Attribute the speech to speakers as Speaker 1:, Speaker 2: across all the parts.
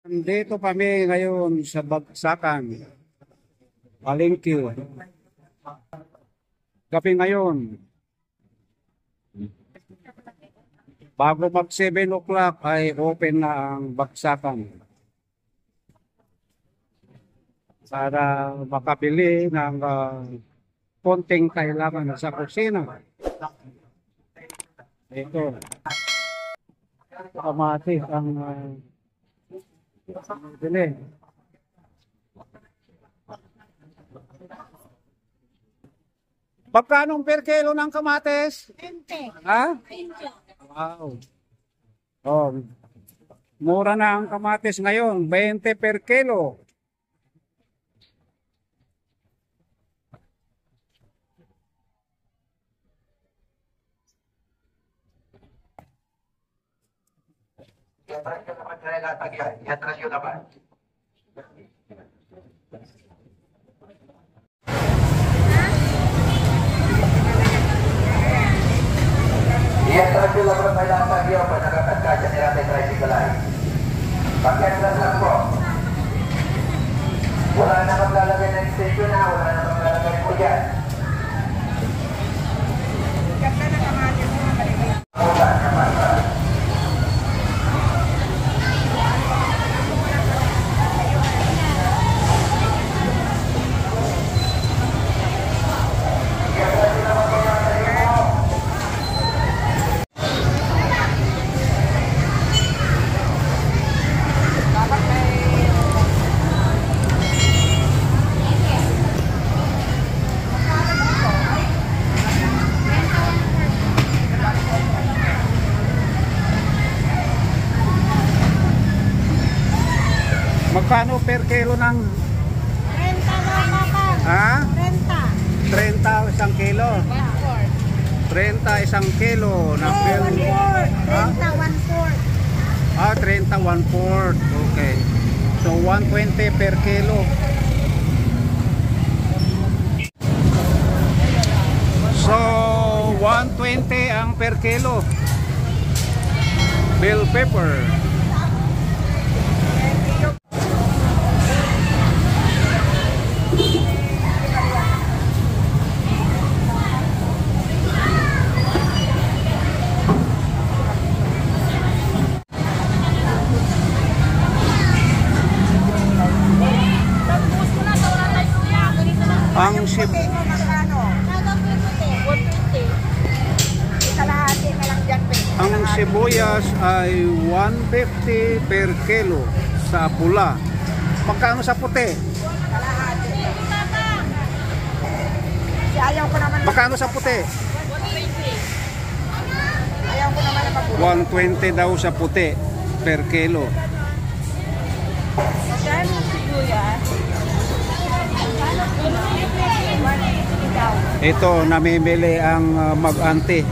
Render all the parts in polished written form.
Speaker 1: Dito kami ngayon sa Bagsakan, Palengke. Gabi ngayon. Bago mag 7 o'clock ay open na ang Bagsakan. Para makabili ng konting kailangan sa kusina. Ito. Kamatis ang bili. Pagkanong per kilo ng kamatis?
Speaker 2: 20.
Speaker 1: Ha?
Speaker 2: 20.
Speaker 1: Wow. Oh, mura na ang kamatis ngayon, 20 per kilo.
Speaker 3: Iatras yun naman kaya latag yan. Iatras yun naman. Iatras yun naman kaya latag yun. Pag nakakagkasya nila tayo tricycle ay. Pag-iatras lang po. Wala na maglalagay ng station na. Wala na maglalagay po dyan. Ganda na kamatis mo. Wala naman.
Speaker 1: Magkano per kilo ng
Speaker 2: 30 lang papa.
Speaker 1: ha?
Speaker 2: 30.
Speaker 1: 30 isang kilo. 30 isang kilo na per
Speaker 2: 30 1/4.
Speaker 1: 30 1/4. Okay. So 120 per kilo. So 120 ang per kilo. Bell pepper. Ang ang sibuyas ay 150 per kilo sa pula. Magkano sa puti?
Speaker 2: Ayaw ko naman.
Speaker 1: Magkano sa puti?
Speaker 2: 120. Ayaw ko naman na
Speaker 1: 120 daw sa puti per kilo.
Speaker 2: Magkano sibuyas?
Speaker 1: Ito, namimili ang mag-ante.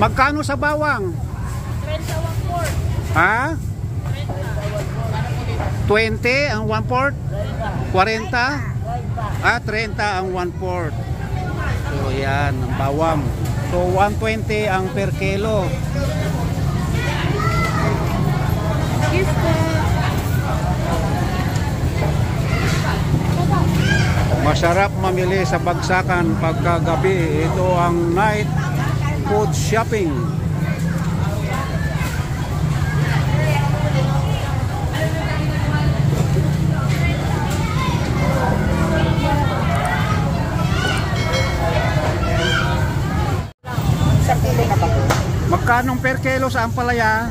Speaker 1: Magkano sa bawang?
Speaker 2: 30 1/4.
Speaker 1: Ha? 20 ang 1/4? 40? 30 ang 1/4. So yan, ang bawang. So 120 ang per kilo. Masarap mamili sa Bagsakan pagkagabi. Ito ang night food shopping. Magkano per kilo sa ampalaya?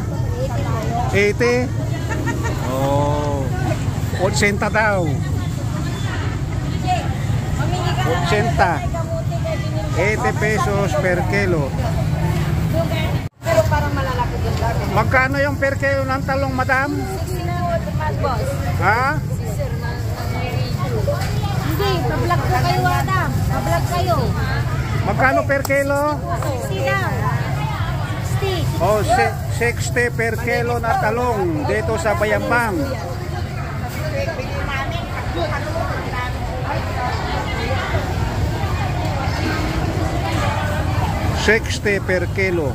Speaker 1: 80? Oh. 80 daw. 80. 80 pesos per kilo.
Speaker 2: Pero parang malalaki din lang.
Speaker 1: Magkano yung per kilo ng talong, madam?
Speaker 2: 60 na boss.
Speaker 1: Ha?
Speaker 2: Si sir na review. Hindi, pa-vlog po kayo, Adam. Pa-vlog kayo.
Speaker 1: Magkano per kilo?
Speaker 2: 60 lang. 60.
Speaker 1: Oh, 60 per kilo na talong dito sa Bayambang. $60 per kilo.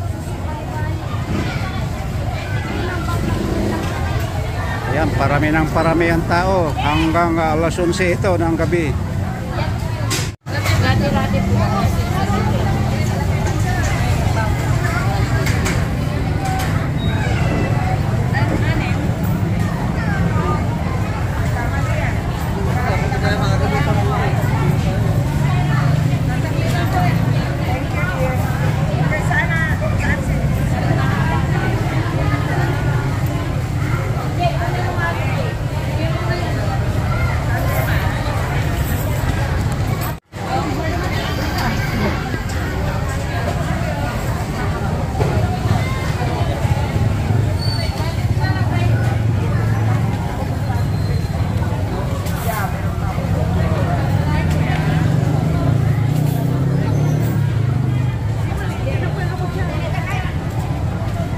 Speaker 1: Ayan, parami ng parami ang tao hanggang alas 11 ito ng gabi.
Speaker 2: Rati-rati po.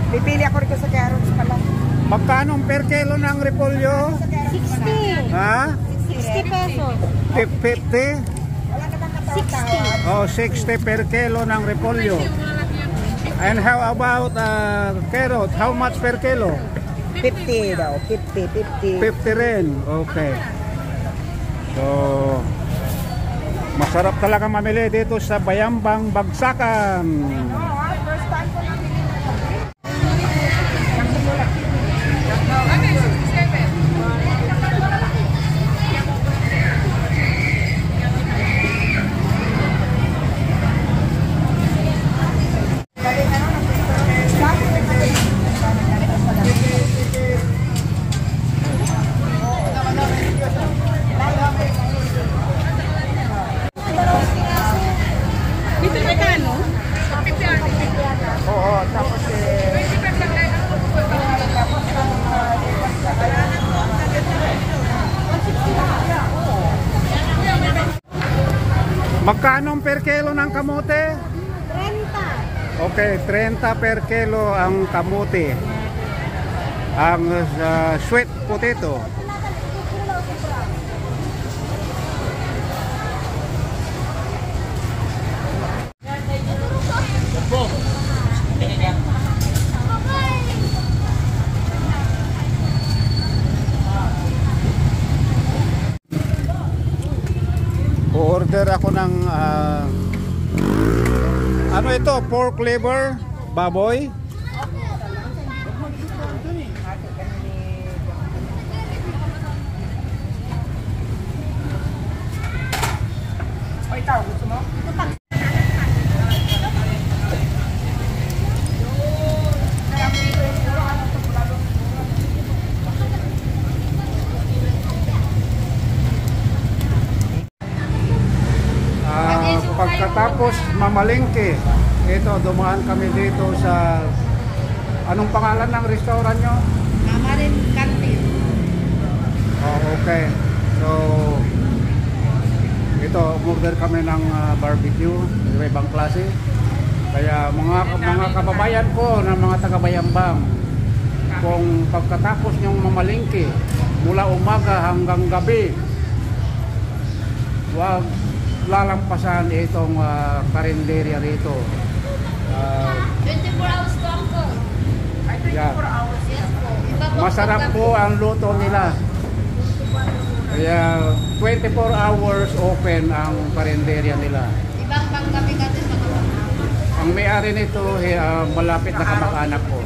Speaker 2: Pipili ako rito sa carrots pala.
Speaker 1: Magkano per kilo ng repolyo?
Speaker 2: 60.
Speaker 1: Ha?
Speaker 2: 60 pesos.
Speaker 1: 50?
Speaker 2: 60.
Speaker 1: Oh, 60 per kilo ng repolyo. And how about carrot? How much per kilo?
Speaker 2: 50 daw. 50.
Speaker 1: 50 rin. Okay. So, masarap talaga mamili dito sa Bayambang Bagsakan. Magkano per kilo ng kamote?
Speaker 2: 30.
Speaker 1: Okay, 30 per kilo ang kamote. Ang sweet potato. Order ako ng ano ito, pork liver, baboy.
Speaker 2: O ikaw, gusto mo?
Speaker 1: Pagkatapos mamalengke, ito dumaan kami dito sa anong pangalan ng restaurant nyo?
Speaker 2: Mamarin Canteen.
Speaker 1: Oh, okay. So ito, order kami ng barbecue, ibang klase. Kaya mga kababayan ko ng mga taga-Bayambang, kung pagkatapos nyong mamalengke mula umaga hanggang gabi, wag lalampasan itong karinderya rito.
Speaker 2: 24 hours to uncle.
Speaker 1: Yeah.
Speaker 2: Yes po.
Speaker 1: Masarap po ang luto nila. Kaya 24 hours open ang karinderya nila.
Speaker 2: Ibang panggabi kasi magawa.
Speaker 1: Ang may-ari nito malapit na kamag-anak ko.